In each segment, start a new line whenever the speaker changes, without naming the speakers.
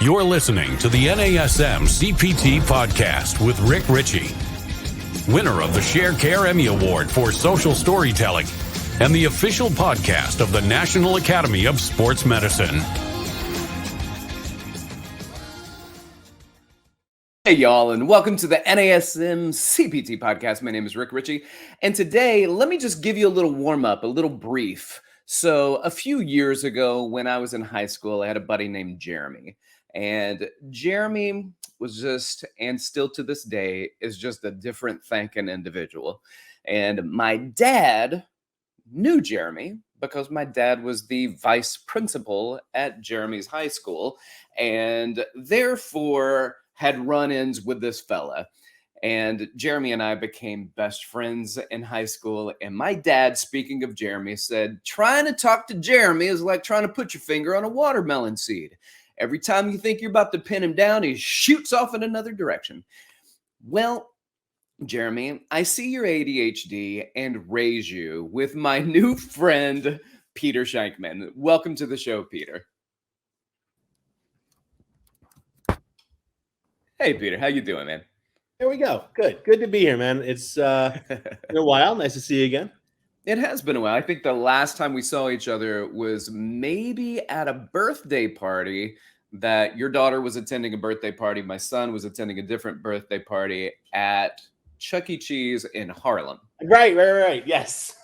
You're listening to the NASM-CPT Podcast with Richey, winner of the Share Care Emmy Award for Social Storytelling and the official podcast of the National Academy of Sports Medicine.
Hey y'all, and welcome to the NASM-CPT Podcast. My name is Richey, and today let me just give you a little warm-up, a little brief. So a few years ago when I was in high school, I had a buddy named Jeremy. And Jeremy was just, and still to this day, is just a different thinking individual. And my dad knew Jeremy because my dad was the vice principal at Jeremy's high school and therefore had run-ins with this fella. And Jeremy and I became best friends in high school. And my dad, speaking of Jeremy, said, trying to talk to Jeremy is like trying to put your finger on a watermelon seed. Every time you think you're about to pin him down, he shoots off in another direction. Well, Jeremy, I see your ADHD and raise you with my new friend, Peter Shankman. Welcome to the show, Peter. Hey, Peter, how you doing, man?
There we go. Good to be here, man. It's been a while. Nice to see you again.
It has been a while. I think the last time we saw each other was maybe at a birthday party that your daughter was attending a birthday party. My son was attending a different birthday party at Chuck E. Cheese in Harlem.
Right. Yes.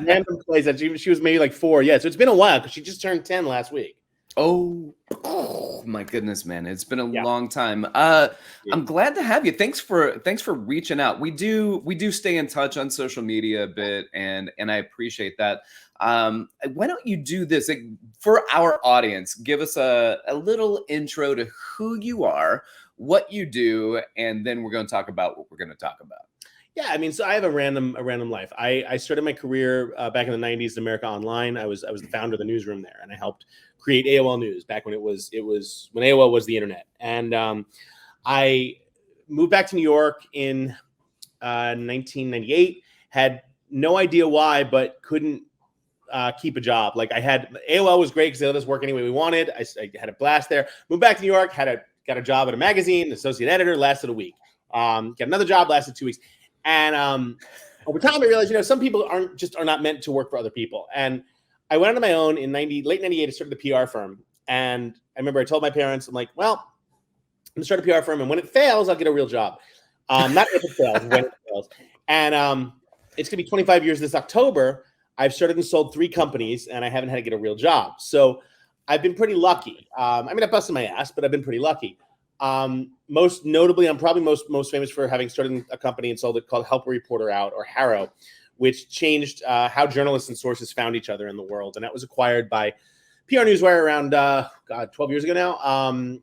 Random place that she was maybe like 4. Yeah, so it's been a while because she just turned 10 last week.
Oh my goodness, man. It's been a long time. I'm glad to have you. Thanks for reaching out. We do stay in touch on social media a bit, and I appreciate that. Why don't you do this for our audience? Give us a little intro to who you are, what you do, and then we're going to talk about what we're going to talk about.
Yeah, I mean, so I have a random life. I started my career back in the 90s in America Online. I was the founder of the newsroom there, and I helped create AOL News back when it was when AOL was the internet. And I moved back to New York in 1998. Had no idea why, but couldn't keep a job. Like AOL was great because they let us work any way we wanted. I had a blast there. Moved back to New York. Got a job at a magazine, associate editor. Lasted a week. Got another job. Lasted 2 weeks. And over time, I realized, some people are not meant to work for other people. And I went on my own in late 98. I started the PR firm. And I remember I told my parents, I'm like, well, I'm going to start a PR firm. And when it fails, I'll get a real job. Not if it fails, when it fails. And it's going to be 25 years this October. I've started and sold 3 companies, and I haven't had to get a real job. So I've been pretty lucky. I busted my ass, but I've been pretty lucky. Most notably, I'm probably most famous for having started a company and sold it called Help a Reporter Out, or HARO, which changed how journalists and sources found each other in the world. And that was acquired by PR Newswire around 12 years ago now.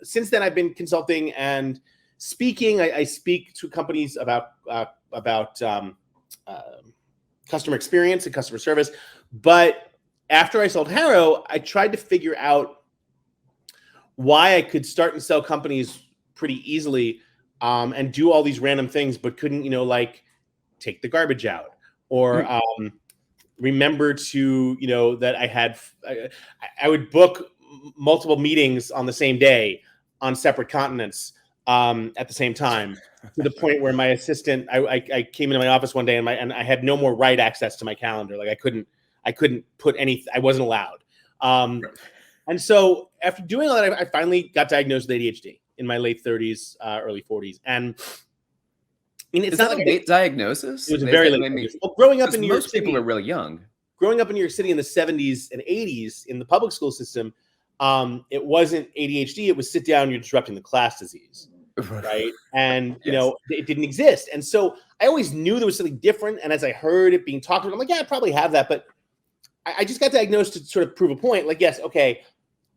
Since then, I've been consulting and speaking. I speak to companies about customer experience and customer service. But after I sold HARO, I tried to figure out why I could start and sell companies pretty easily and do all these random things, but couldn't, like take the garbage out or remember to, that I would book multiple meetings on the same day on separate continents at the same time, to the point where my assistant, I came into my office one day and I had no more write access to my calendar. Like I couldn't put anything, I wasn't allowed. And so after doing all that, I finally got diagnosed with ADHD in my late 30s, early 40s. And
it's not like a late diagnosis.
It was a very late diagnosis. Well, growing up in New York City,
most people are really young.
Growing up in New York City in the 70s and 80s in the public school system, it wasn't ADHD. It was sit down, you're disrupting the class disease, right? And, it didn't exist. And so I always knew there was something different. And as I heard it being talked about, I'm like, yeah, I probably have that. But I just got diagnosed to sort of prove a point. Like, yes, okay,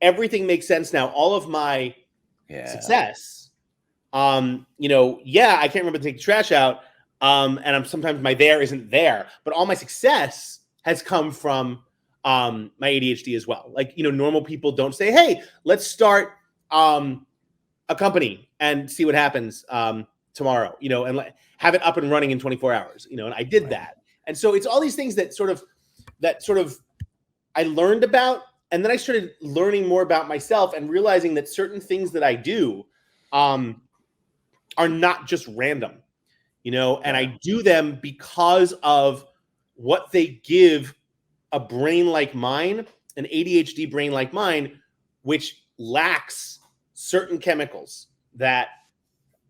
everything makes sense now. All of my success, I can't remember to take the trash out. And sometimes my there isn't there, but all my success has come from my ADHD as well. Like, normal people don't say, hey, let's start a company and see what happens tomorrow, and have it up and running in 24 hours, and I did that. And so it's all these things that sort of I learned about and then I started learning more about myself and realizing that certain things that I do are not just random, and I do them because of what they give a brain like mine, an ADHD brain like mine, which lacks certain chemicals that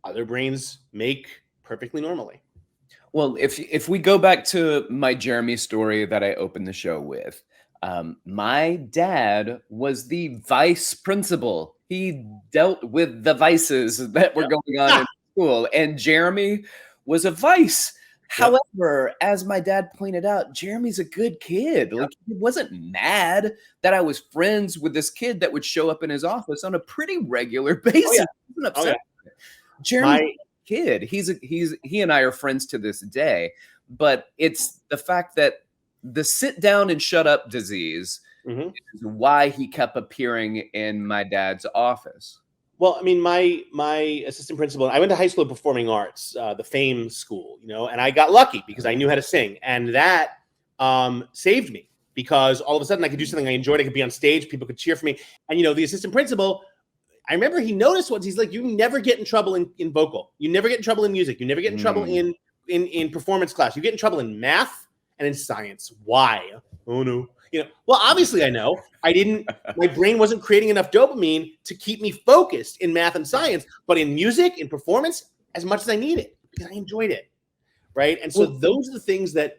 other brains make perfectly normally.
Well, if we go back to my Jeremy story that I opened the show with, my dad was the vice principal. He dealt with the vices that were going on in school, and Jeremy was a vice. However, as my dad pointed out, Jeremy's a good kid. Like, he wasn't mad that I was friends with this kid that would show up in his office on a pretty regular basis. He wasn't upset. Jeremy, kid, he and I are friends to this day. But it's the fact that the sit down and shut up disease is why he kept appearing in my dad's office.
Well, I mean, my assistant principal, I went to high school of performing arts, the FAME school, and I got lucky because I knew how to sing. And that saved me because all of a sudden I could do something I enjoyed. I could be on stage. People could cheer for me. And, the assistant principal, I remember he noticed once, he's like, you never get in trouble in vocal. You never get in trouble in music. You never get in trouble in performance class. You get in trouble in math and in science. Why? Oh, no. Well, obviously I know. My brain wasn't creating enough dopamine to keep me focused in math and science, but in music, in performance, as much as I needed because I enjoyed it, right? And so those are the things that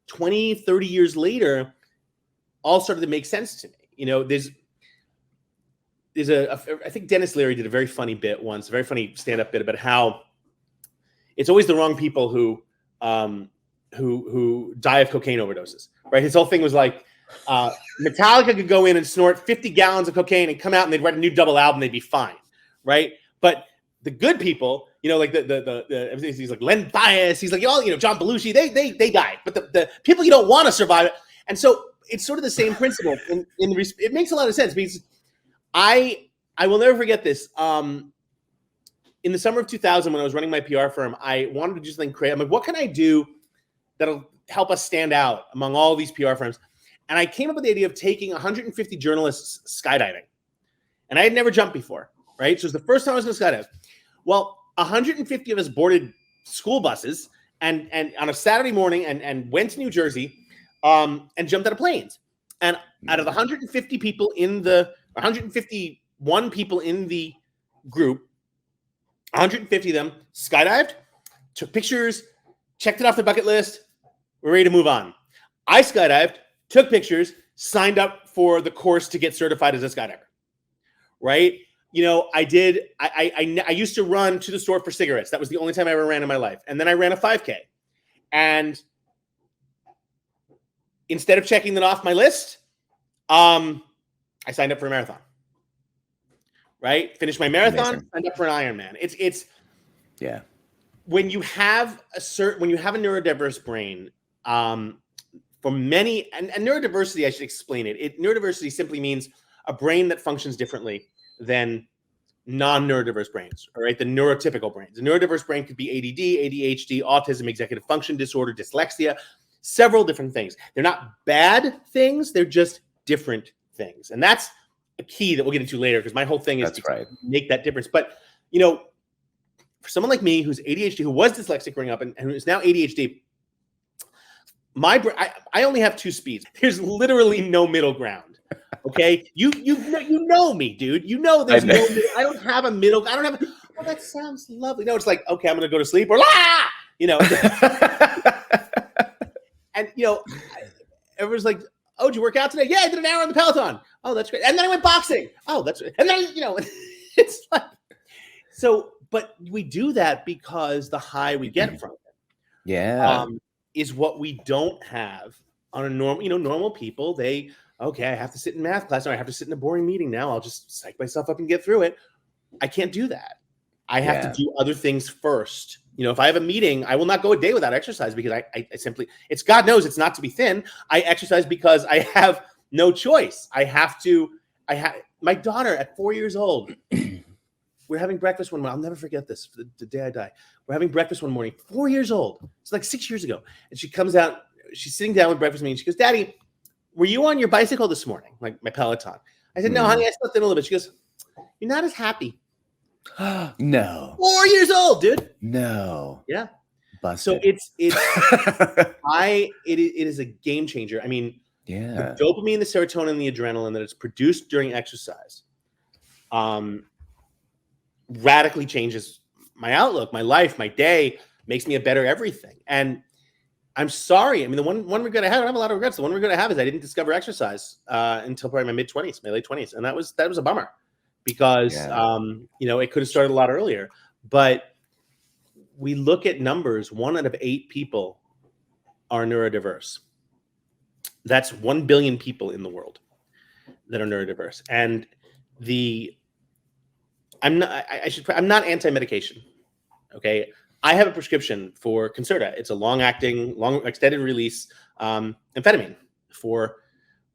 20, 30 years later all started to make sense to me. I think Dennis Leary did a very funny bit once, a very funny stand-up bit about how it's always the wrong people who die of cocaine overdoses, right? His whole thing was like, Metallica could go in and snort 50 gallons of cocaine and come out and they'd write a new double album, they'd be fine, right? But the good people, like he's like Len Bias, he's like John Belushi, they died, but the people you don't want to survive it, and so it's sort of the same principle. It makes a lot of sense because I will never forget this. In the summer of 2000, when I was running my PR firm, I wanted to do something creative. I'm like, what can I do that'll help us stand out among all these PR firms? And I came up with the idea of taking 150 journalists skydiving. And I had never jumped before, right? So it was the first time I was going to skydive. Well, 150 of us boarded school buses and on a Saturday morning and went to New Jersey and jumped out of planes. And out of the 150 people 151 people in the group, 150 of them skydived, took pictures, checked it off the bucket list. We're ready to move on. I skydived, took pictures, signed up for the course to get certified as a skydiver, right? I used to run to the store for cigarettes. That was the only time I ever ran in my life. And then I ran a 5K. And instead of checking that off my list, I signed up for a marathon, right? Finished my marathon, amazing. Signed up for an Ironman. It's when you have a neurodiverse brain, for many, and neurodiversity, I should explain it. Neurodiversity simply means a brain that functions differently than non-neurodiverse brains, all right? The neurotypical brains. The neurodiverse brain could be ADD, ADHD, autism, executive function disorder, dyslexia, several different things. They're not bad things, they're just different things. And that's a key that we'll get into later because my whole thing is to make that difference. But, for someone like me who's ADHD, who was dyslexic growing up and who is now ADHD, I only have two speeds. There's literally no middle ground. Okay, you know me, dude. You know there's no middle. I don't have a middle. I don't have. Oh, that sounds lovely. No, it's like, okay, I'm gonna go to sleep or and everyone's like, oh, did you work out today? Yeah, I did an hour on the Peloton. Oh, that's great. And then I went boxing. Oh, that's great. And then it's like so. But we do that because the high we get from it.
Yeah.
Is what we don't have on a normal, normal people. I have to sit in math class. Now I have to sit in a boring meeting now. I'll just psych myself up and get through it. I can't do that. I have to do other things first. If I have a meeting, I will not go a day without exercise because I simply, God knows it's not to be thin. I exercise because I have no choice. My daughter at 4 years old, we're having breakfast one morning. I'll never forget this, the day I die. We're having breakfast one morning, 4 years old. It's like 6 years ago. And she comes out, she's sitting down with breakfast with me, and she goes, Daddy, were you on your bicycle this morning? Like my Peloton. I said, no, honey, I slept in a little bit. She goes, you're not as happy.
No.
4 years old, dude.
No.
Yeah.
Busted.
So it is a game changer. I mean, the dopamine, the serotonin, and the adrenaline that is produced during exercise radically changes my outlook, my life, my day, makes me a better everything. And I'm sorry. I mean, the one regret I have, I don't have a lot of regrets. The one regret I have is I didn't discover exercise until probably my mid-20s, my late 20s. And that was a bummer because, it could have started a lot earlier. But we look at numbers, 1 out of 8 people are neurodiverse. That's 1 billion people in the world that are neurodiverse. And I'm not anti-medication. Okay. I have a prescription for Concerta. It's a long extended release amphetamine for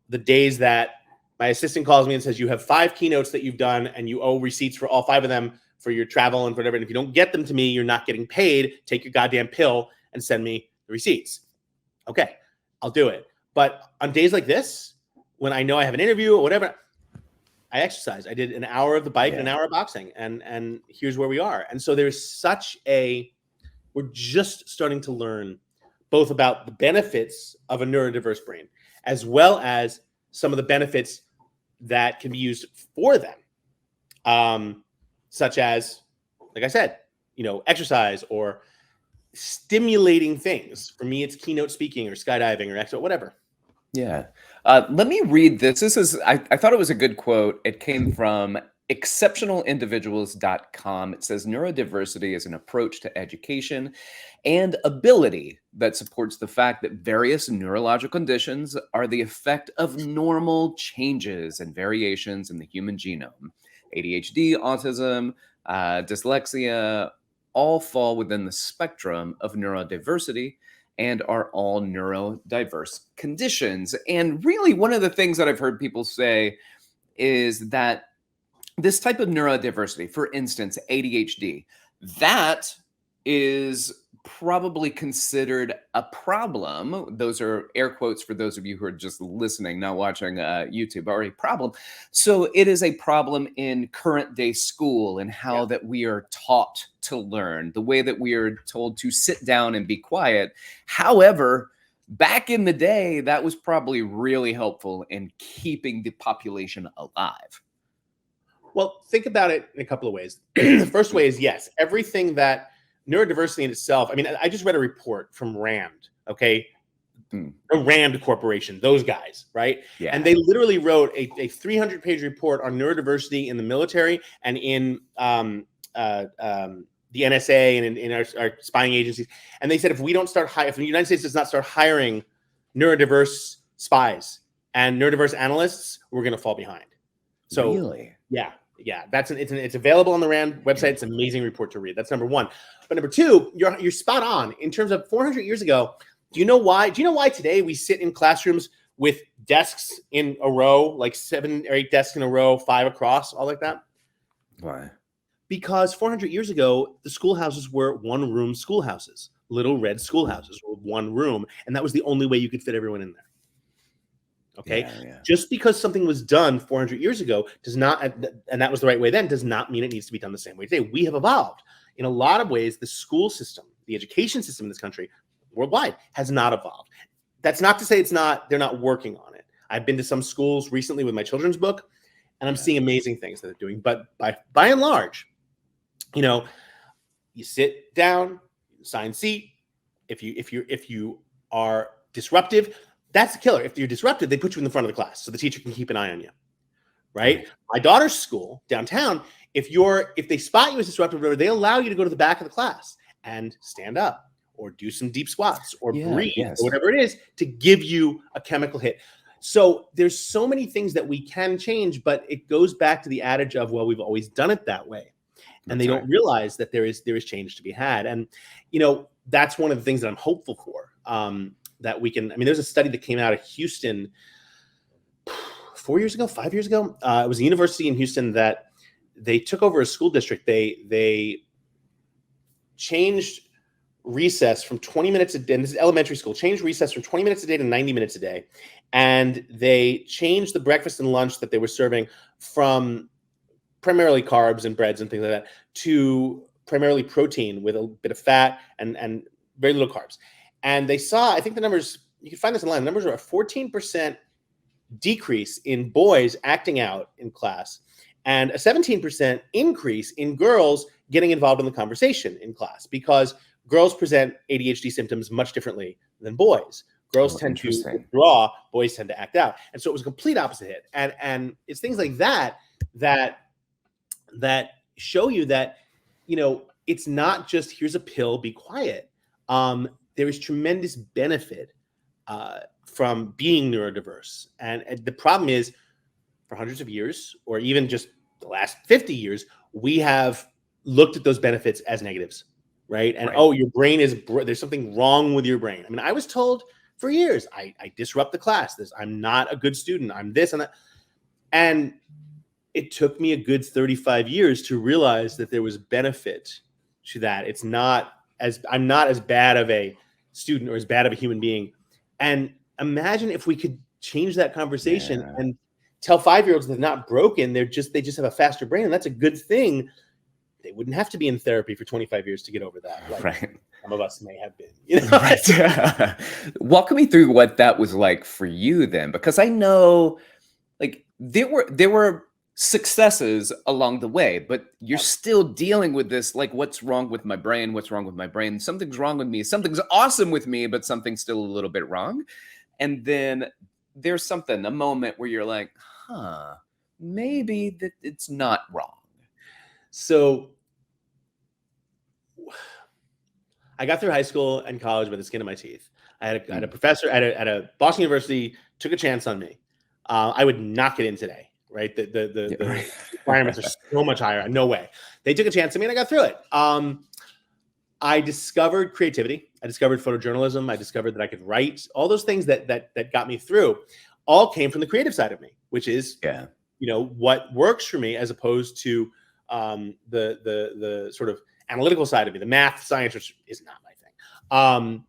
the days that my assistant calls me and says, you have 5 keynotes that you've done and you owe receipts for all 5 of them for your travel and whatever. And if you don't get them to me, you're not getting paid. Take your goddamn pill and send me the receipts. Okay, I'll do it. But on days like this, when I know I have an interview or whatever, I exercise. I did an hour of the bike and an hour of boxing, and here's where we are. And so there's we're just starting to learn both about the benefits of a neurodiverse brain, as well as some of the benefits that can be used for them, such as, like I said, exercise or stimulating things. For me, it's keynote speaking or skydiving or whatever.
Yeah. Let me read this. I thought it was a good quote. It came from exceptionalindividuals.com. It says, neurodiversity is an approach to education and ability that supports the fact that various neurological conditions are the effect of normal changes and variations in the human genome. ADHD, autism, dyslexia, all fall within the spectrum of neurodiversity and are all neurodiverse conditions. And really, one of the things that I've heard people say is that this type of neurodiversity, for instance, ADHD, that is probably considered a problem. Those are air quotes for those of you who are just listening, not watching YouTube, or a problem. So it is a problem in current day school and how that we are taught to learn, the way that we are told to sit down and be quiet. However, back in the day, that was probably really helpful in keeping the population alive.
Well, think about it in a couple of ways. The first way is, yes, everything that neurodiversity in itself. I mean, I just read a report from RAND, okay? The RAND Corporation, those guys, right?
Yeah.
And they literally wrote a 300-page report on neurodiversity in the military and in the NSA and in our spying agencies. And they said, if the United States does not start hiring neurodiverse spies and neurodiverse analysts, we're going to fall behind. So,
really?
Yeah. It's available on the RAND website. It's an amazing report to read. That's number one. But number two, you're spot on in terms of 400 years ago. Do you know why today we sit in classrooms with desks in a row, like 7 or 8 desks in a row, 5 across, all like that?
Why?
Because 400 years ago, the schoolhouses were one-room schoolhouses. Little red schoolhouses were one room, and that was the only way you could fit everyone in there. Okay. Yeah. Just because something was done 400 years ago does not, and that was the right way then, does not mean it needs to be done the same way today. We have evolved in a lot of ways. The school system, the education system in this country, worldwide, has not evolved. That's not to say they're not working on it. I've been to some schools recently with my children's book, and I'm seeing amazing things that they're doing. But by and large, you sit down, assign seat. If you are disruptive, that's the killer. If you're disruptive, they put you in the front of the class so the teacher can keep an eye on you, right? My daughter's school downtown, if they spot you as disruptive, they allow you to go to the back of the class and stand up or do some deep squats or breathe or whatever it is to give you a chemical hit. So there's so many things that we can change, but it goes back to the adage of, well, we've always done it that way. And they don't realize that there is change to be had. And, that's one of the things that I'm hopeful for. That we can, there's a study that came out of Houston 5 years ago. It was a university in Houston that they took over a school district. They changed recess from 20 minutes a day, and this is elementary school, changed recess from 20 minutes a day to 90 minutes a day. And they changed the breakfast and lunch that they were serving from primarily carbs and breads and things like that to primarily protein with a bit of fat and very little carbs. And they saw, I think the numbers, you can find this online, the numbers are a 14% decrease in boys acting out in class and a 17% increase in girls getting involved in the conversation in class, because girls present ADHD symptoms much differently than boys. Girls tend to withdraw, boys tend to act out. And so it was a complete opposite hit. And it's things like that show you that, you know, it's not just here's a pill, be quiet. There is tremendous benefit from being neurodiverse. And the problem is, for hundreds of years, or even just the last 50 years, we have looked at those benefits as negatives, right? And oh, your brain is, there's something wrong with your brain. I mean, I was told for years, I disrupt the class. I'm not a good student. I'm this and that. And it took me a good 35 years to realize that there was benefit to that. I'm not as bad of a student or as bad of a human being. And imagine if we could change that conversation and tell 5-year-olds they're not broken. They just have a faster brain, and that's a good thing. They wouldn't have to be in therapy for 25 years to get over that. Like some of us may have been. You know?
Right. Walk me through what that was like for you then, because I know, like, there were successes along the way, but you're still dealing with this, like, what's wrong with my brain? What's wrong with my brain? Something's wrong with me. Something's awesome with me, but something's still a little bit wrong. And then there's a moment where you're like, maybe that it's not wrong.
So I got through high school and college with the skin of my teeth. I had a professor at a Boston University took a chance on me. I would not get in today, right? The requirements are so much higher. No way. They took a chance on me and I got through it. I discovered creativity. I discovered photojournalism. I discovered that I could write. All those things that got me through all came from the creative side of me, which is, you know, what works for me, as opposed to the sort of analytical side of me, the math, science, which is not my thing.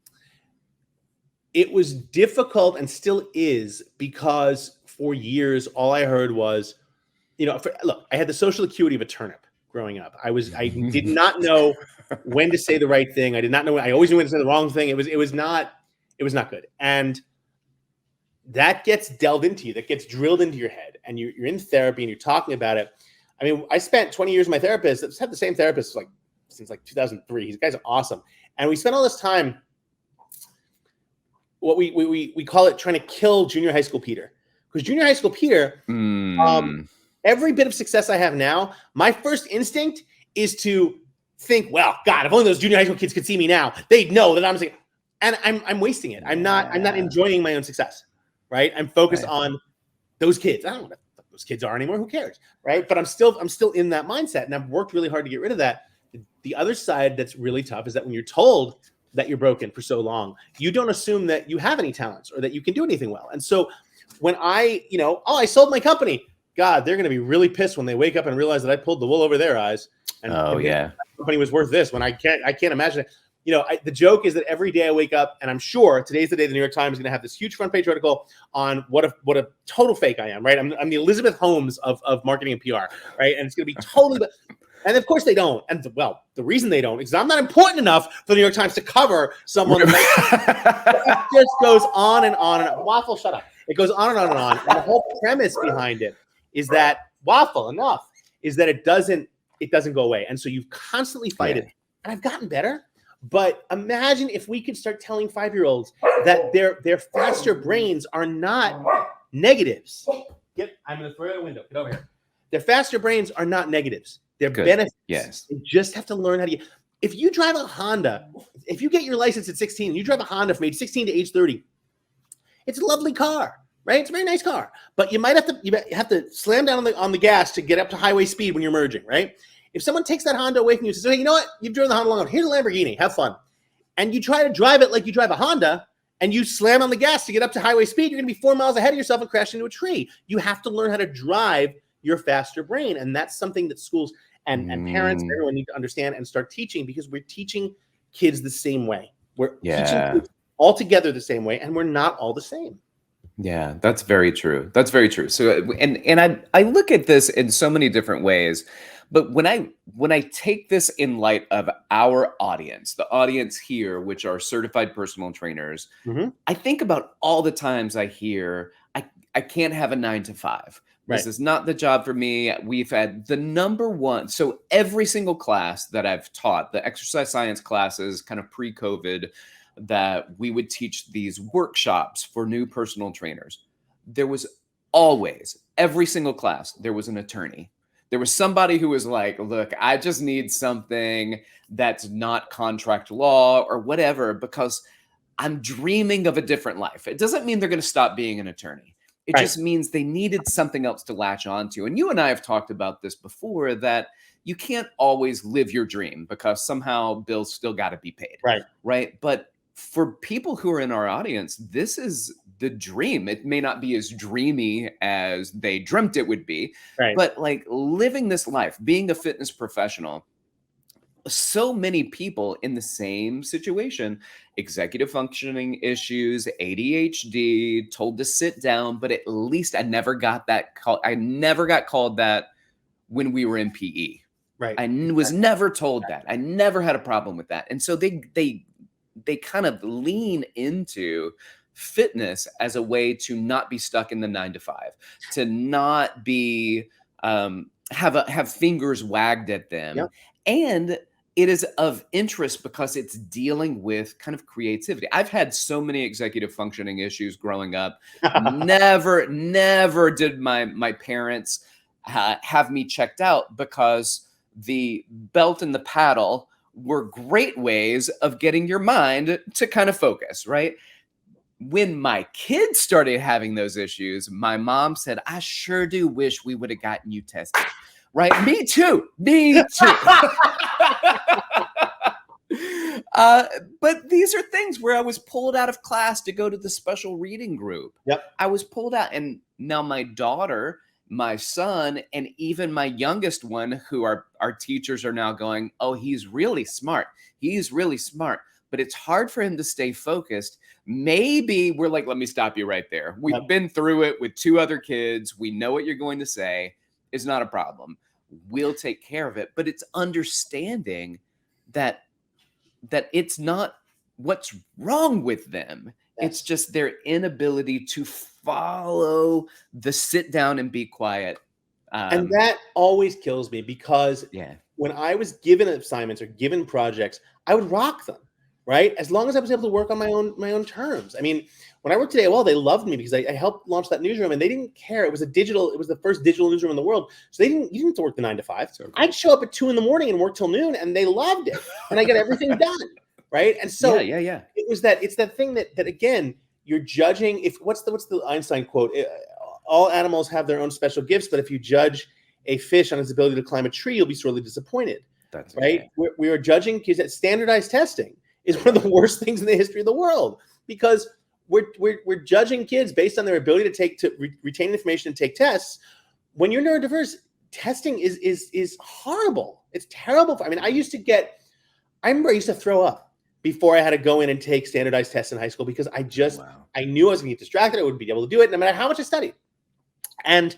It was difficult and still is, because for years, all I heard was, you know, look, I had the social acuity of a turnip growing up. I did not know when to say the right thing. I did not know. I always knew when to say the wrong thing. It was not good. And that gets delved into you, that gets drilled into your head, and you're in therapy and you're talking about it. I mean, I spent 20 years with my therapist. I've had the same therapist since 2003. These guys are awesome. And we spent all this time, what we call it, trying to kill junior high school Peter. Because junior high school Peter, every bit of success I have now, my first instinct is to think, well, God, if only those junior high school kids could see me now, they'd know that I'm saying, and I'm wasting it. I'm not enjoying my own success, right? I'm focused on those kids. I don't know what those kids are anymore. Who cares, right? But I'm still in that mindset, and I've worked really hard to get rid of that. The other side that's really tough is that when you're told that you're broken for so long, you don't assume that you have any talents or that you can do anything well. And so when I sold my company, God, they're going to be really pissed when they wake up and realize that I pulled the wool over their eyes. And the company was worth this, when I can't imagine it. You know, the joke is that every day I wake up, and I'm sure today's the day the New York Times is going to have this huge front page article on what a total fake I am, right? I'm the Elizabeth Holmes of marketing and PR, right? And it's going to be totally. And of course they don't. And the reason they don't is I'm not important enough for the New York Times to cover someone. It just goes on and on and on. Waffle, shut up. It goes on and on and on. And the whole premise behind it is that it doesn't go away. And so you constantly fight it. And I've gotten better. But imagine if we could start telling 5-year-olds that their faster brains are not negatives. I'm going to throw it out the window. Get over here. Their faster brains are not negatives. They're benefits.
Yes.
They just have to learn how to get. If you drive a Honda, if you get your license at 16, and you drive a Honda from age 16 to age 30, it's a lovely car, right? It's a very nice car. But you have to slam down on the gas to get up to highway speed when you're merging, right? If someone takes that Honda away from you and says, hey, you know what? You've driven the Honda long enough. Here's a Lamborghini. Have fun. And you try to drive it like you drive a Honda, and you slam on the gas to get up to highway speed, you're going to be 4 miles ahead of yourself and crash into a tree. You have to learn how to drive your faster brain. And that's something that schools and parents and everyone need to understand and start teaching, because we're teaching kids the same way. We're teaching
Yeah.
kids all together the same way, and we're not all the same.
Yeah, that's very true. That's very true. So, and I look at this in so many different ways, but when I take this in light of our audience, the audience here, which are certified personal trainers,
Mm-hmm.
I think about all the times I hear I can't have a 9 to 5. This
Right.
is not the job for me. We've had the number one. So every single class that I've taught, the exercise science classes, kind of pre-COVID, that we would teach these workshops for new personal trainers. There was always, every single class, there was an attorney. There was somebody who was like, look, I just need something that's not contract law or whatever, because I'm dreaming of a different life. It doesn't mean they're going to stop being an attorney. It
Right.
just means they needed something else to latch onto. And you and I have talked about this before, that you can't always live your dream because somehow bills still got to be paid.
Right.
Right. But for people who are in our audience, this is the dream. It may not be as dreamy as they dreamt it would be,
Right.
but like living this life, being a fitness professional, so many people in the same situation, executive functioning issues, ADHD, told to sit down, but at least I never got that call. I never got called that when we were in PE.
Right.
I was never told that. I never had a problem with that. And so they kind of lean into fitness as a way to not be stuck in the 9 to 5, to not be have fingers wagged at them.
Yep.
And it is of interest because it's dealing with kind of creativity. I've had so many executive functioning issues growing up. Never did my parents have me checked out, because the belt and the paddle were great ways of getting your mind to kind of focus, right? When my kids started having those issues, my mom said, I sure do wish we would have gotten you tested. Right? Me too. But these are things where I was pulled out of class to go to the special reading group.
Yep.
I was pulled out. And now my daughter, my son, and even my youngest one, who our teachers are now going, oh, he's really smart. He's really smart. But it's hard for him to stay focused. Maybe we're like, let me stop you right there. We've been through it with 2 other kids. We know what you're going to say. Is not a problem. We'll take care of it. But it's understanding that it's not what's wrong with them.
Yes.
It's just their inability to follow the sit down and be quiet.
And that always kills me, because when I was given assignments or given projects, I would rock them, right? As long as I was able to work on my own terms. I mean, when I worked at AOL, they loved me because I helped launch that newsroom, and they didn't care. It was the first digital newsroom in the world. So you didn't have to work the 9 to 5. So I'd show up at 2 a.m. and work till noon, and they loved it. And I got everything done. Right. And so it's that thing that again, you're judging. What's the Einstein quote? All animals have their own special gifts, but if you judge a fish on its ability to climb a tree, you'll be sorely disappointed. That's right. We are judging kids at standardized testing is one of the worst things in the history of the world, because we're judging kids based on their ability to retain information and take tests. When you're neurodiverse, testing is horrible. It's terrible. I mean, I remember I used to throw up before I had to go in and take standardized tests in high school, because I knew I was going to get distracted. I wouldn't be able to do it no matter how much I studied. And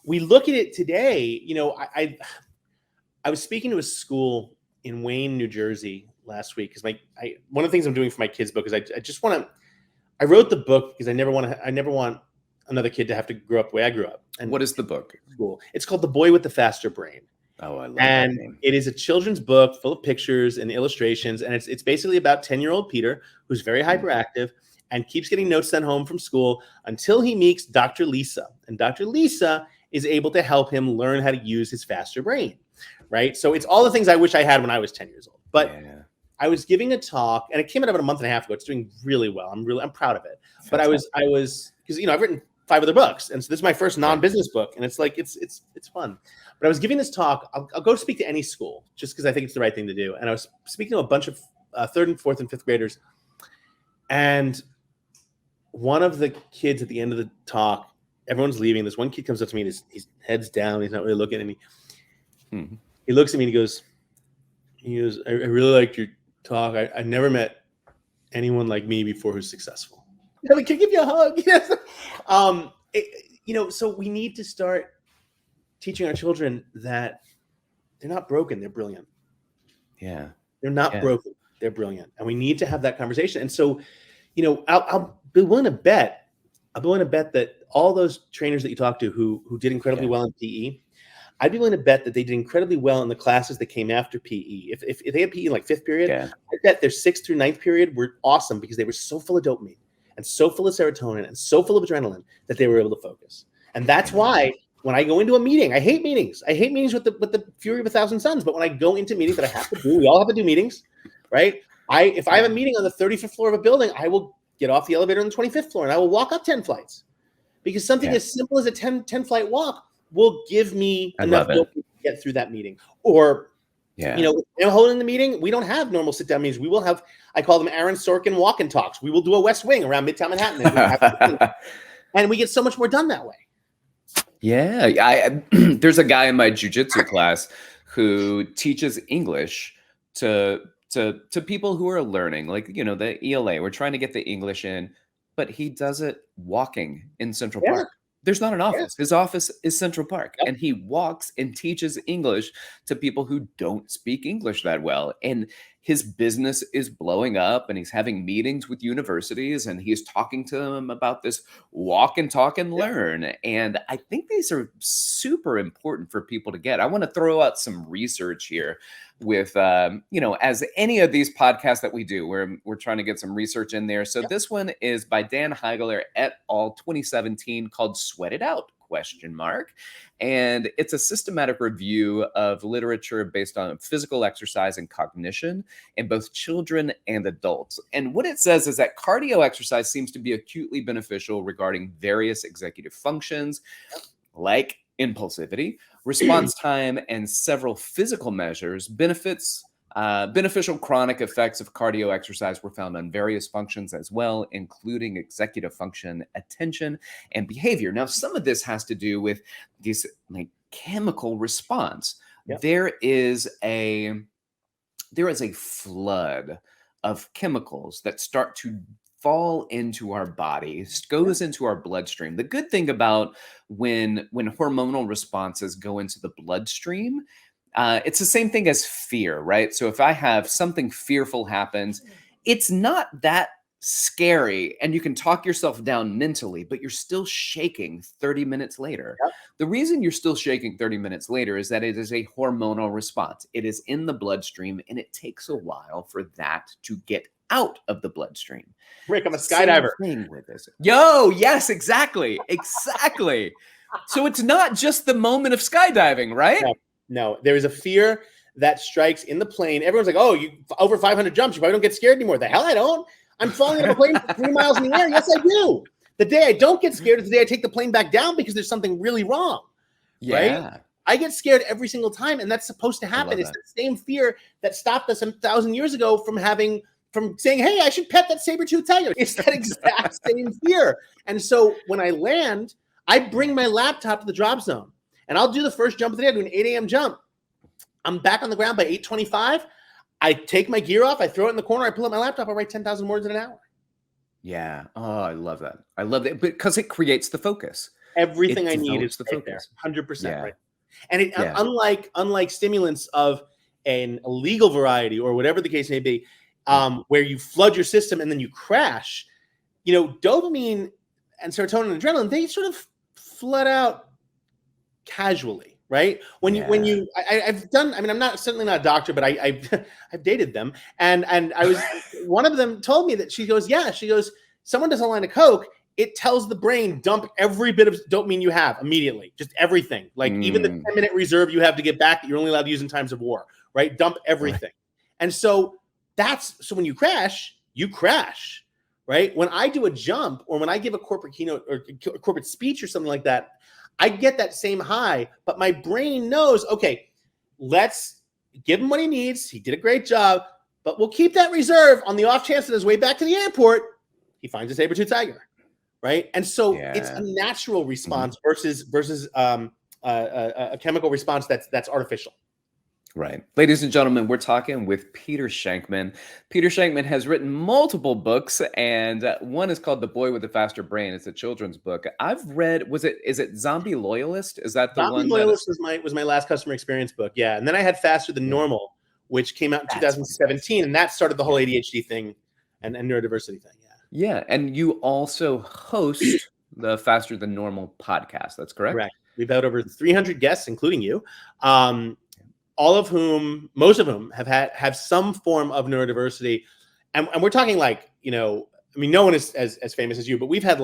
we look at it today, I was speaking to a school in Wayne, New Jersey last week, because one of the things I'm doing for my kids' book is I wrote the book because I never want another kid to have to grow up the way I grew up. And
what is the book?
School. It's called The Boy with the Faster Brain.
Oh, I love
that
name.
And it is a children's book full of pictures and illustrations. And it's basically about 10-year-old Peter, who's very hyperactive and keeps getting notes sent home from school until he meets Dr. Lisa. And Dr. Lisa is able to help him learn how to use his faster brain, right? So it's all the things I wish I had when I was 10 years old. But I was giving a talk, and it came out about a month and a half ago. It's doing really well. I'm proud of it. Fantastic. But I was because I've written 5 other books, and so this is my first non-business book, and it's like it's fun. But I was giving this talk. I'll go speak to any school just because I think it's the right thing to do. And I was speaking to a bunch of 3rd and 4th and 5th graders, and one of the kids at the end of the talk, everyone's leaving. This one kid comes up to me, and his head's down. He's not really looking, and he looks at me and he goes, I really liked talk. I never met anyone like me before who's successful. Yeah, we can give you a hug. Yes. So we need to start teaching our children that they're not broken, they're brilliant.
Yeah.
They're not broken, they're brilliant. And we need to have that conversation. And so, I'll be willing to bet that all those trainers that you talk to who did incredibly well in PE, I'd be willing to bet that they did incredibly well in the classes that came after PE. If they had PE in like 5th period, I bet their 6th through 9th period were awesome because they were so full of dopamine and so full of serotonin and so full of adrenaline that they were able to focus. And that's why when I go into a meeting, I hate meetings. I hate meetings with the fury of 1,000 suns. But when I go into meetings that I have to do, we all have to do meetings, right? If I have a meeting on the 35th floor of a building, I will get off the elevator on the 25th floor and I will walk up 10 flights because something as simple as a 10 flight walk will give me enough to get through that meeting. Or, holding the meeting, we don't have normal sit down meetings. We will have, I call them Aaron Sorkin walk and talks. We will do a West Wing around Midtown Manhattan. And we get so much more done that way.
Yeah. There's a guy in my jujitsu class who teaches English to people who are learning, like, the ELA. We're trying to get the English in, but he does it walking in Central Park. There's not an office. His office is Central Park. And he walks and teaches English to people who don't speak English that well. And his business is blowing up and he's having meetings with universities and he's talking to them about this walk and talk and learn. And I think these are super important for people to get. I want to throw out some research here with, as any of these podcasts that we do, we're trying to get some research in there. So this one is by Dan Heigler et al. 2017 called Sweat It Out? And it's a systematic review of literature based on physical exercise and cognition in both children and adults. And what it says is that cardio exercise seems to be acutely beneficial regarding various executive functions like impulsivity, response time, and several physical measures. Beneficial chronic effects of cardio exercise were found on various functions as well, including executive function, attention, and behavior. Now, some of this has to do with these chemical response. There is a flood of chemicals that start to fall into our bodies, goes into our bloodstream. The good thing about when hormonal responses go into the bloodstream, it's the same thing as fear, right? So if I have something fearful happens, it's not that scary and you can talk yourself down mentally, but you're still shaking 30 minutes later. The reason you're still shaking 30 minutes later is that it is a hormonal response. It is in the bloodstream and it takes a while for that to get out of the bloodstream.
Rick, I'm a skydiver.
Same thing with this. Yes, exactly. So it's not just the moment of skydiving, right?
No, there is a fear that strikes in the plane. Everyone's like, oh, you over 500 jumps, you probably don't get scared anymore. The hell I don't. I'm falling out of a plane 3 miles in the air. Yes, I do. The day I don't get scared is the day I take the plane back down because there's something really wrong. Right? I get scared every single time, and that's supposed to happen. It's the same fear that stopped us 1,000 years ago from saying, hey, I should pet that saber-toothed tiger. It's that exact same fear. And so when I land, I bring my laptop to the drop zone. And I'll do the first jump of the day. I do an 8 a.m. jump. I'm back on the ground by 8:25. I take my gear off. I throw it in the corner. I pull up my laptop. I write 10,000 words in an hour.
Yeah. Oh, I love that. I love that because it creates the focus.
Everything I need is the focus. 100% right. And unlike stimulants of an illegal variety or whatever the case may be, where you flood your system and then you crash, dopamine and serotonin and adrenaline, they sort of flood out casually, right? I've done, I'm certainly not a doctor, but I've dated them. And I was, one of them told me that she goes, someone does a line of Coke, it tells the brain, dump every bit of dopamine you have immediately, just everything. Like even the 10-minute reserve you have to get back that you're only allowed to use in times of war, right? Dump everything. Right. And so when you crash, right? When I do a jump or when I give a corporate keynote or a corporate speech or something like that, I get that same high, but my brain knows, okay, let's give him what he needs. He did a great job, but we'll keep that reserve on the off chance that his way back to the airport, he finds a saber-toothed tiger, right? And so it's a natural response versus a chemical response that's artificial.
Right. Ladies and gentlemen, we're talking with Peter Shankman. Peter Shankman has written multiple books, and one is called The Boy with the Faster Brain. It's a children's book. I've read, is it Zombie Loyalist? Is that the
Zombie
one?
Loyalist was my last customer experience book. Yeah. And then I had Faster Than Normal, which came out in 2017. And that started the whole ADHD thing and neurodiversity thing. Yeah.
Yeah. And you also host the Faster Than Normal podcast. That's correct?
Correct. We've had over 300 guests, including you. Most of whom have some form of neurodiversity. And we're talking like, no one is as famous as you, but we've had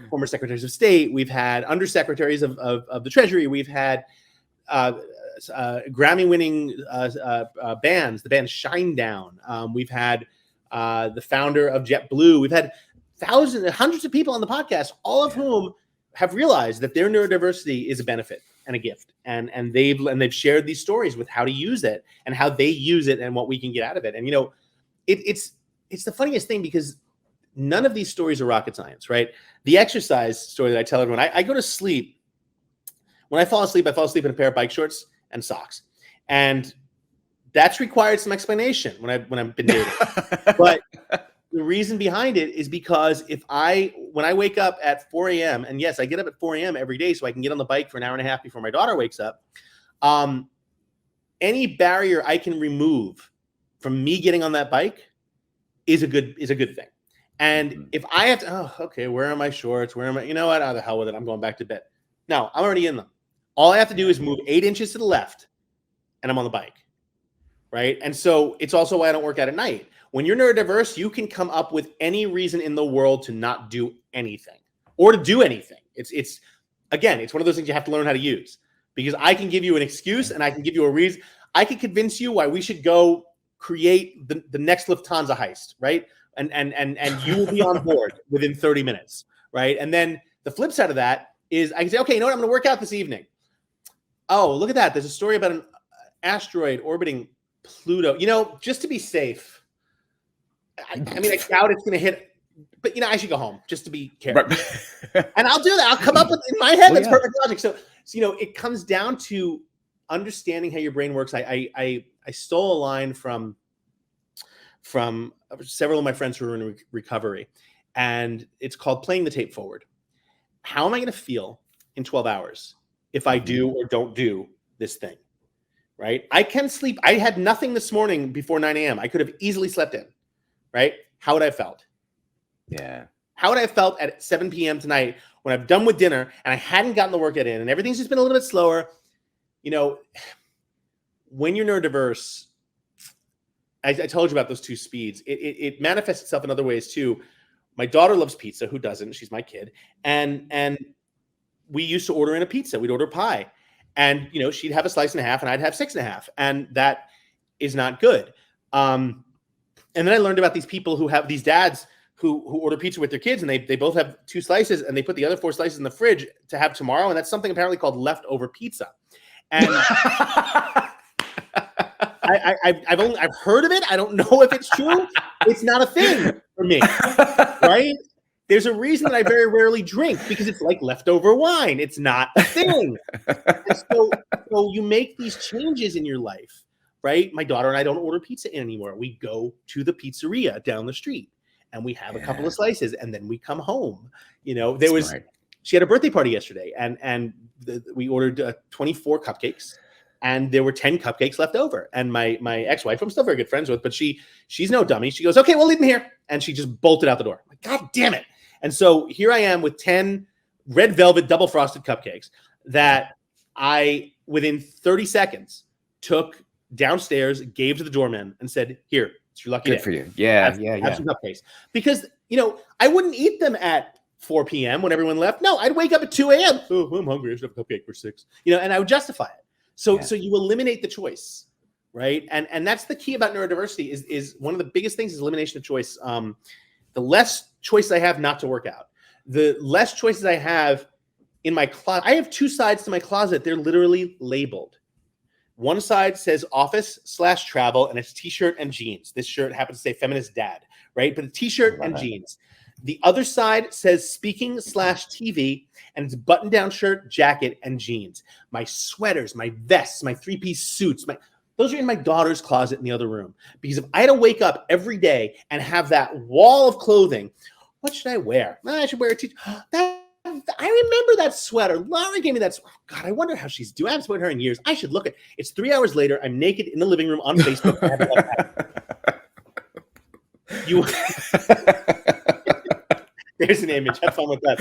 former secretaries of state. We've had undersecretaries of the Treasury. We've had Grammy-winning bands, the band Shinedown. We've had the founder of JetBlue. We've had hundreds of people on the podcast, all of whom have realized that their neurodiversity is a benefit and a gift, and they've shared these stories with how to use it and how they use it and what we can get out of it. And it's the funniest thing, because none of these stories are rocket science, right? The exercise story that I tell everyone, I go to sleep. When I fall asleep in a pair of bike shorts and socks, and that's required some explanation when I've been dating. But the reason behind it is because when I wake up at 4 a.m., and yes, I get up at 4 a.m. every day so I can get on the bike for an hour and a half before my daughter wakes up. Any barrier I can remove from me getting on that bike is a good thing. And if I have to, where are my shorts? Where am I? You know what? Oh, the hell with it. I'm going back to bed. No, I'm already in them. All I have to do is move 8 inches to the left, and I'm on the bike, right? And so it's also why I don't work out at night. When you're neurodiverse, you can come up with any reason in the world to not do anything or to do anything. It's one of those things you have to learn how to use, because I can give you an excuse and I can give you a reason. I can convince you why we should go create the next Lufthansa heist, right? And you will be on board within 30 minutes, right? And then the flip side of that is I can say, okay, you know what? I'm going to work out this evening. Oh, look at that. There's a story about an asteroid orbiting Pluto. Just to be safe. I doubt it's going to hit, but I should go home just to be careful. Right. And I'll do that. I'll come up with, in my head, that's perfect logic. So, it comes down to understanding how your brain works. I stole a line from several of my friends who are in recovery, and it's called playing the tape forward. How am I going to feel in 12 hours if I do or don't do this thing? Right? I can sleep. I had nothing this morning before 9 a.m. I could have easily slept in. Right? How would I have felt?
Yeah.
How would I have felt at 7 p.m. tonight when I'm done with dinner and I hadn't gotten the workout in and everything's just been a little bit slower? When you're neurodiverse, I told you about those two speeds. It manifests itself in other ways too. My daughter loves pizza. Who doesn't? She's my kid. And we used to order in a pizza. We'd order pie. And, she'd have a slice and a half and I'd have 6.5. And that is not good. And then I learned about these people who have these dads who order pizza with their kids, and they both have 2 slices, and they put the other 4 slices in the fridge to have tomorrow. And that's something apparently called leftover pizza. And I've heard of it. I don't know if it's true. It's not a thing for me, right? There's a reason that I very rarely drink, because it's like leftover wine. It's not a thing. And so you make these changes in your life. Right? My daughter and I don't order pizza anymore. We go to the pizzeria down the street and we have a couple of slices, and then we come home. She had a birthday party yesterday, and we ordered 24 cupcakes, and there were 10 cupcakes left over. And my ex-wife, I'm still very good friends with, but she's no dummy. She goes, okay, we'll leave them here. And she just bolted out the door. I'm like, God damn it. And so here I am with 10 red velvet double frosted cupcakes that I, within 30 seconds, took downstairs, gave to the doorman, and said, here, it's your lucky day.
Good for you. Yeah,
have some cupcakes. Because, I wouldn't eat them at 4 p.m. when everyone left. No, I'd wake up at 2 a.m. Oh, I'm hungry. I should have a cupcake for 6. And I would justify it. So you eliminate the choice, right? And that's the key about neurodiversity is one of the biggest things is elimination of choice. The less choice I have not to work out, the less choices I have in my closet. I have 2 sides to my closet. They're literally labeled. One side says office/travel, and it's t-shirt and jeans. This shirt happens to say feminist dad, right? But a t-shirt and jeans. The other side says speaking/TV, and it's button-down shirt, jacket, and jeans. My sweaters, my vests, my three-piece suits, those are in my daughter's closet in the other room. Because if I had to wake up every day and have that wall of clothing, what should I wear? I should wear a t-shirt. I remember that sweater. Laura gave me that. Oh God, I wonder how she's doing. I haven't spoken to her in years. I should look at. It's 3 hours later. I'm naked in the living room on Facebook. You. There's an image. Have fun with that.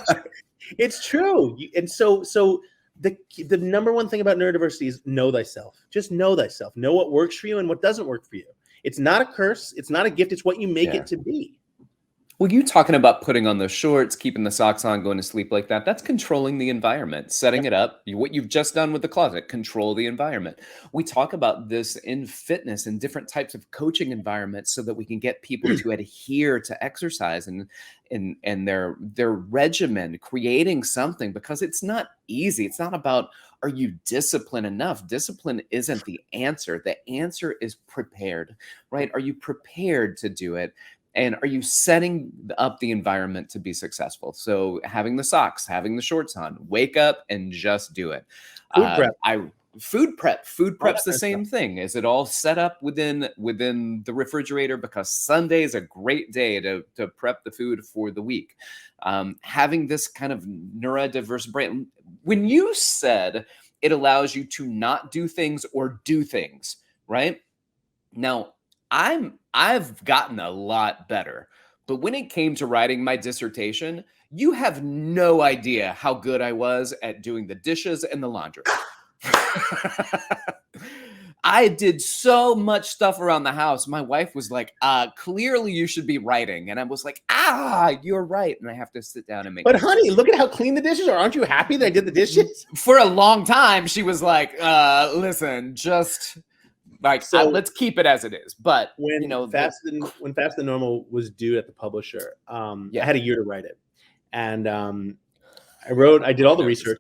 But it's true. And so the number one thing about neurodiversity is know thyself. Just know thyself. Know what works for you and what doesn't work for you. It's not a curse. It's not a gift. It's what you make it to be.
Well, you talking about putting on those shorts, keeping the socks on, going to sleep like that, that's controlling the environment, setting it up. What you've just done with the closet, control the environment. We talk about this in fitness and different types of coaching environments so that we can get people to adhere to exercise and their regimen, creating something, because it's not easy. It's not about, are you disciplined enough? Discipline isn't the answer. The answer is prepared, right? Are you prepared to do it? And are you setting up the environment to be successful? So having the socks, having the shorts on, wake up and just do it. Food prep's the same thing. Is it all set up within the refrigerator? Because Sunday is a great day to prep the food for the week. Having this kind of neurodiverse brain. When you said it allows you to not do things or do things, right? Now, I've gotten a lot better, but when it came to writing my dissertation, you have no idea how good I was at doing the dishes and the laundry. I did so much stuff around the house. My wife was like, clearly you should be writing. And I was like, you're right. And I have to sit down and make.
But honey, look at how clean the dishes are. Aren't you happy that I did the dishes?
For a long time, she was like, listen, just... let's keep it as it is. But
when Fast and Normal was due at the publisher, I had a year to write it, and I did all the research.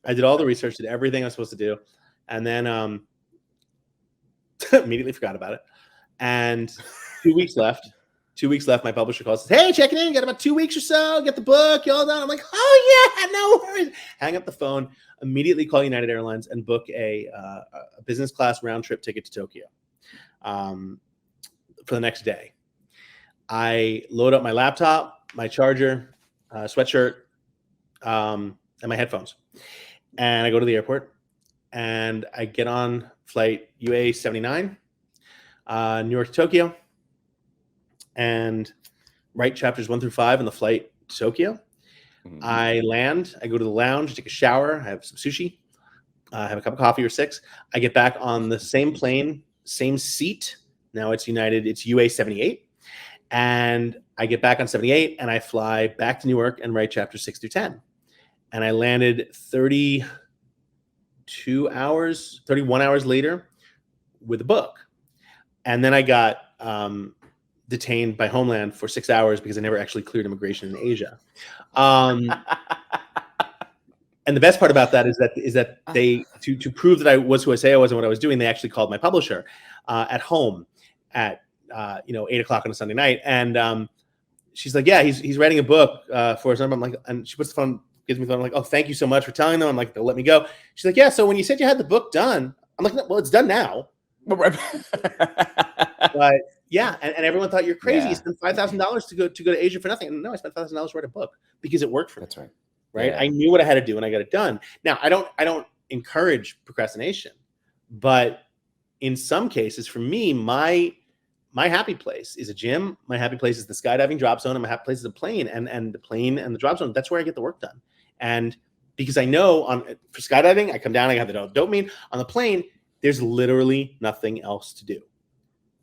I did all the research, did everything I was supposed to do, and then immediately forgot about it. And 2 weeks left. 2 weeks left. My publisher calls, says, "Hey, checking in. Got about 2 weeks or so. Get the book. You all done?" I'm like, "Oh yeah, no worries." Hang up the phone. Immediately call United Airlines and book a business class round trip ticket to Tokyo for the next day. I load up my laptop, my charger, sweatshirt, and my headphones. And I go to the airport and I get on flight UA 79, New York to Tokyo, and write chapters 1 through 5 on the flight to Tokyo. I land, I go to the lounge, take a shower, I have some sushi, have a cup of coffee or 6. I get back on the same plane, same seat. Now it's United, it's UA 78. And I get back on 78 and I fly back to New York and write chapters 6 through 10. And I landed 31 hours later with a book. And then I got detained by Homeland for 6 hours because I never actually cleared immigration in Asia. And the best part about that is that they to prove that I was who I say I was and what I was doing, they actually called my publisher at home at 8 o'clock on a Sunday night, and she's like, "Yeah, he's writing a book for us." I'm like, and she puts the phone, gives me the phone. I'm like, "Oh, thank you so much for telling them." I'm like, "They'll let me go." She's like, "Yeah, so when you said you had the book done," I'm like, "No, well, it's done now." But yeah, and everyone thought you're crazy.
Yeah.
You spent $5,000 to go to Asia for nothing. And no, I spent $5,000 to write a book because it worked for me.
That's right.
Right.
Yeah.
I knew what I had to do and I got it done. Now I don't encourage procrastination, but in some cases, for me, my happy place is a gym. My happy place is the skydiving drop zone, and my happy place is a plane, and the plane and the drop zone. That's where I get the work done. And because I know for skydiving, I come down, I have the dopamine. On the plane, there's literally nothing else to do.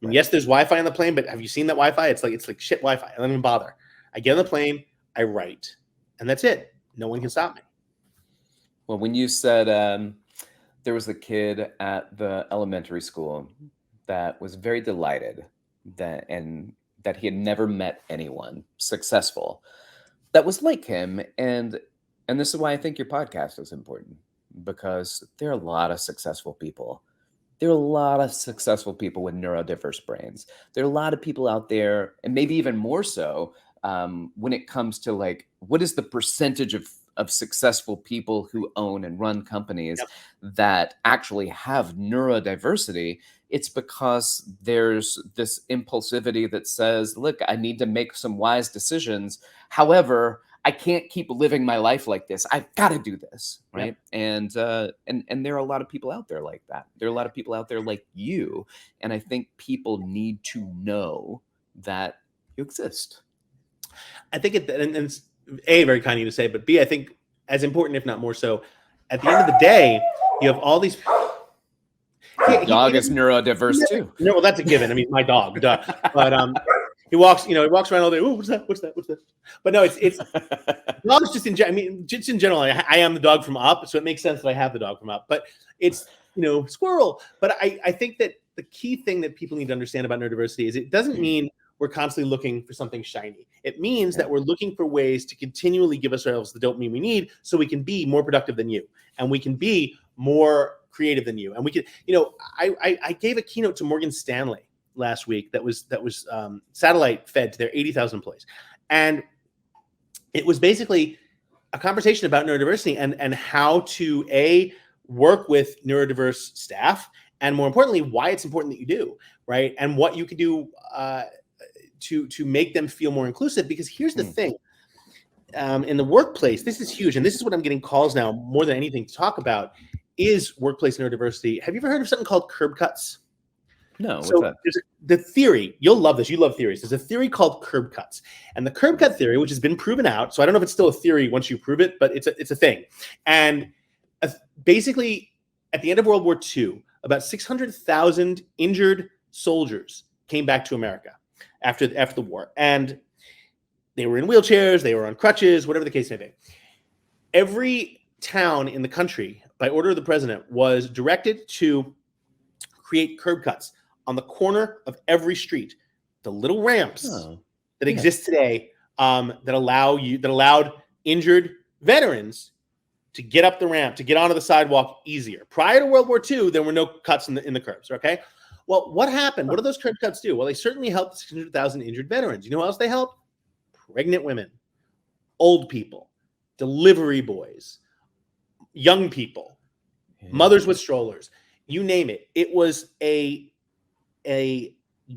And yes, there's Wi-Fi on the plane, but have you seen that Wi-Fi? It's like shit Wi-Fi. I don't even bother. I get on the plane, I write, and that's it. No one can stop me.
Well, when you said there was a kid at the elementary school that was very delighted that he had never met anyone successful that was like him, and this is why I think your podcast is important, because there are a lot of successful people. There are a lot of successful people with neurodiverse brains. There are a lot of people out there, and maybe even more so, when it comes to like, what is the percentage of successful people who own and run companies that actually have neurodiversity, it's because there's this impulsivity that says, look, I need to make some wise decisions. However, I can't keep living my life like this. I've got to do this, right? And there are a lot of people out there like that. There are a lot of people out there like you. And I think people need to know that you exist.
I think and it's A, very kind of you to say, but B, I think as important, if not more so, at the end of the day, you have all these.
Dog is neurodiverse too.
No, well, that's a given. I mean, my dog, duh. But he walks around all day. Oh, what's that? What's that? But no, it's dogs just in general. I mean, just in general, I am the dog from Up, so it makes sense that I have the dog from Up. But it's, squirrel. But I think that the key thing that people need to understand about neurodiversity is it doesn't mean we're constantly looking for something shiny. It means that we're looking for ways to continually give ourselves the dopamine we need so we can be more productive than you, and we can be more creative than you. And we can, I gave a keynote to Morgan Stanley last week that was satellite fed to their 80,000 employees. And it was basically a conversation about neurodiversity and how to work with neurodiverse staff, and more importantly, why it's important that you do, right? And what you can do to make them feel more inclusive. Because here's the thing, in the workplace, this is huge, and this is what I'm getting calls now more than anything to talk about, is workplace neurodiversity. Have you ever heard of something called curb cuts?
No, what's
so
that?
The theory, you'll love this. You love theories. There's a theory called curb cuts, and the curb cut theory, which has been proven out. So I don't know if it's still a theory once you prove it, but it's a thing. And basically, at the end of World War II, about 600,000 injured soldiers came back to America after the war, and they were in wheelchairs, they were on crutches, whatever the case may be. Every town in the country, by order of the president, was directed to create curb cuts on the corner of every street, the little ramps that exist today, that allowed injured veterans to get up the ramp, to get onto the sidewalk easier. Prior to World War II, there were no cuts in the curbs. Okay, well, what happened? What do those curb cuts do? Well, they certainly helped 600,000 injured veterans. You know who else they helped? Pregnant women, old people, delivery boys, young people, mothers with strollers, you name it. It was a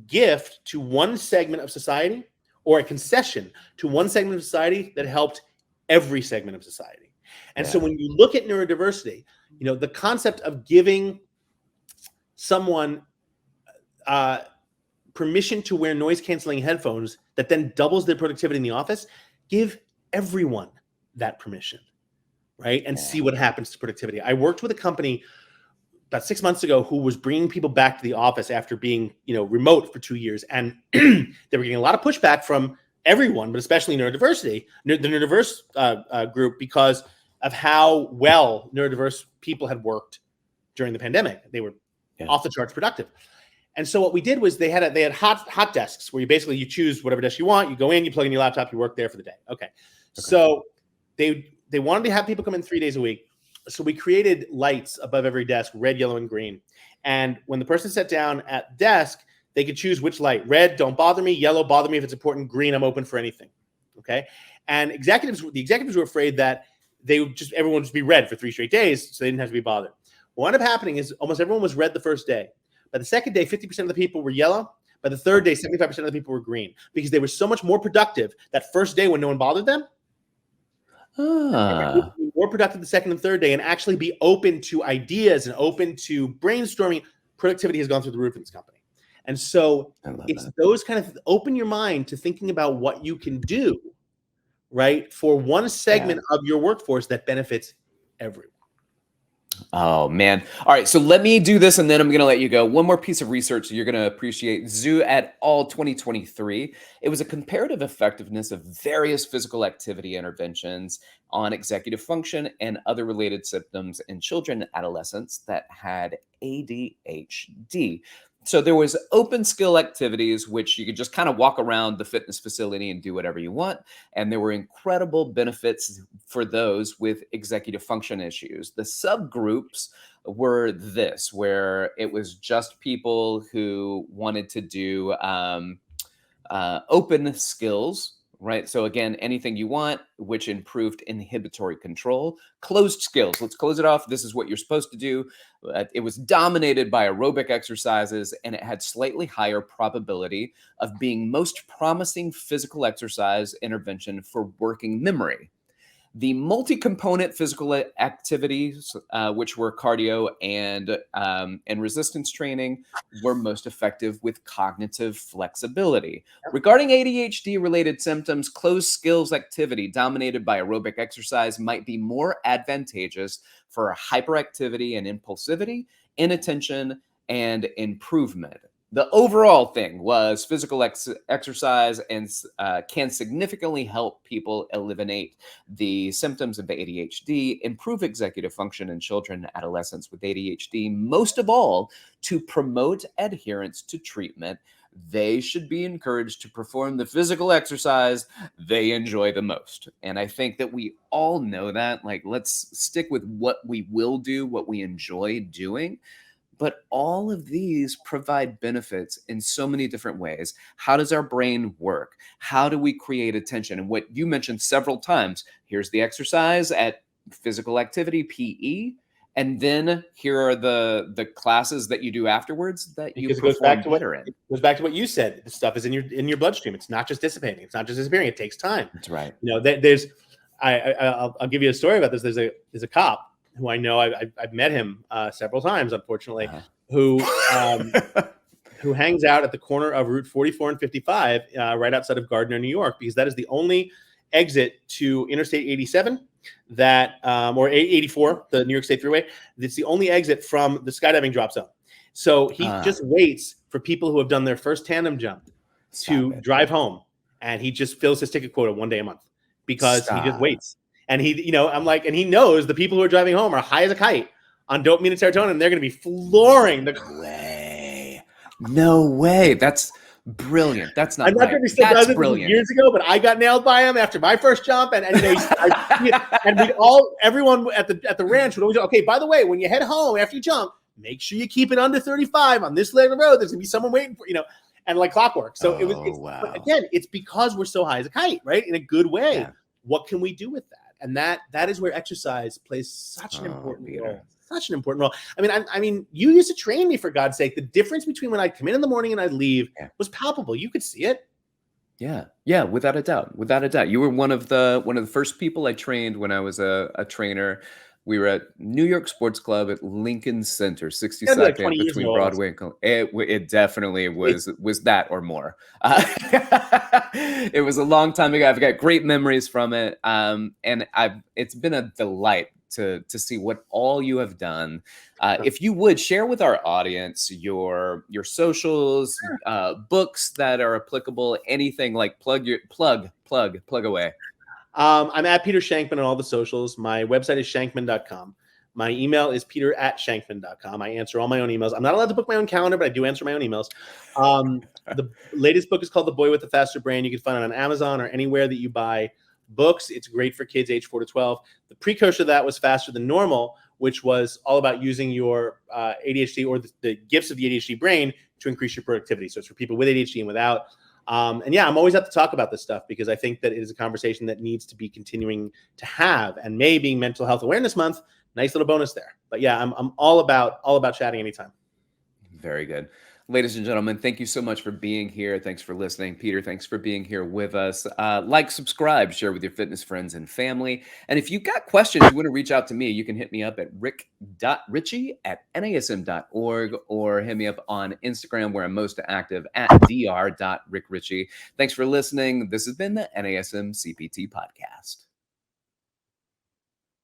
gift to one segment of society, or a concession to one segment of society that helped every segment of society. And so when you look at neurodiversity, the concept of giving someone permission to wear noise-canceling headphones that then doubles their productivity in the office, give everyone that permission, right? And see what happens to productivity. I worked with a company about 6 months ago who was bringing people back to the office after being, remote for 2 years. And they were getting a lot of pushback from everyone, but especially the neurodiverse group, because of how well neurodiverse people had worked during the pandemic. They were off the charts productive. And so what we did was they had hot desks where you choose whatever desk you want. You go in, you plug in your laptop, you work there for the day. Okay. So they wanted to have people come in 3 days a week. So we created lights above every desk, red, yellow, and green. And when the person sat down at the desk, they could choose which light. Red, don't bother me. Yellow, bother me if it's important. Green, I'm open for anything. Okay. And the executives were afraid that everyone would just be red for 3 straight days, so they didn't have to be bothered. What ended up happening is almost everyone was red the first day. By the second day, 50% of the people were yellow. By the third day, 75% of the people were green, because they were so much more productive that first day when no one bothered them. More productive the second and third day, and actually be open to ideas and open to brainstorming. Productivity has gone through the roof in this company. And so it's those kind of open your mind to thinking about what you can do, right, for one segment of your workforce that benefits everyone.
Oh, man. All right. So let me do this, and then I'm going to let you go. One more piece of research that you're going to appreciate. Zoo et al. 2023. It was a comparative effectiveness of various physical activity interventions on executive function and other related symptoms in children and adolescents that had ADHD. So there was open skill activities, which you could just kind of walk around the fitness facility and do whatever you want. And there were incredible benefits for those with executive function issues. The subgroups were this, where it was just people who wanted to do open skills, right? So again, anything you want, which improved inhibitory control. Closed skills. Let's close it off. This is what you're supposed to do. It was dominated by aerobic exercises, and it had slightly higher probability of being most promising physical exercise intervention for working memory. The multi-component physical activities, which were cardio and resistance training, were most effective with cognitive flexibility. Regarding ADHD-related symptoms, closed skills activity dominated by aerobic exercise might be more advantageous for hyperactivity and impulsivity, inattention, and improvement. The overall thing was physical exercise and can significantly help people eliminate the symptoms of ADHD, improve executive function in children and adolescents with ADHD, most of all, to promote adherence to treatment. They should be encouraged to perform the physical exercise they enjoy the most. And I think that we all know that. Like, let's stick with what we will do, what we enjoy doing. But all of these provide benefits in so many different ways. How does our brain work? How do we create attention? And what you mentioned several times, here's the exercise at physical activity, PE, and then here are the classes that you do afterwards that you
Because
perform better in.
it goes back to what you said. The stuff is in your bloodstream. It's not just dissipating. It's not just disappearing. It takes time.
That's right.
You know, I'll give you a story about this. There's a cop who I know, I've met him several times, unfortunately, who hangs out at the corner of Route 44 and 55, right outside of Gardner, New York, because that is the only exit to Interstate 87 or 84, the New York State Thruway. It's the only exit from the skydiving drop zone. So he just waits for people who have done their first tandem jump to drive home, and he just fills his ticket quota one day a month because he just waits. And and he knows the people who are driving home are high as a kite on dopamine and serotonin, and they're going to be flooring the
way. No way. That's brilliant. That's not.
I'm not
right.
going to be
That's brilliant.
Years ago, but I got nailed by him after my first jump, and everyone at the ranch would always go, okay, by the way, when you head home after you jump, make sure you keep it under 35 on this leg of the road. There's going to be someone waiting for and like clockwork. So
wow.
But again, it's because we're so high as a kite, right? In a good way.
Yeah.
What can we do with that? And that is where exercise plays such an important role. Such an important role. I mean, you used to train me, for God's sake. The difference between when I'd come in the morning and I'd leave was palpable. You could see it.
Yeah, without a doubt. You were one of the first people I trained when I was a trainer. We were at New York Sports Club at Lincoln Center, 62nd
like 20 years
between
ago,
Broadway and it definitely was that or more. It was a long time ago. I've got great memories from it, and it's been a delight to see what all you have done. If you would share with our audience your socials, books that are applicable, anything, like plug away.
I'm at Peter Shankman on all the socials. My website is shankman.com. My email is peter@shankman.com. I answer all my own emails. I'm not allowed to book my own calendar, but I do answer my own emails. The latest book is called The Boy with the Faster Brain. You can find it on Amazon or anywhere that you buy books. It's great for kids age 4 to 12. The precursor to that was Faster Than Normal, which was all about using your ADHD or the gifts of the ADHD brain to increase your productivity. So it's for people with ADHD and without. And yeah, I'm always up to talk about this stuff because I think that it is a conversation that needs to be continuing to have. And May being Mental Health Awareness Month, nice little bonus there. But yeah, I'm all about chatting anytime.
Very good. Ladies and gentlemen, thank you so much for being here. Thanks for listening. Peter, thanks for being here with us. Like, subscribe, share with your fitness friends and family. And if you've got questions, you want to reach out to me, you can hit me up at rick.richey@nasm.org or hit me up on Instagram, where I'm most active, at dr.rickrichey. Thanks for listening. This has been the NASM-CPT Podcast.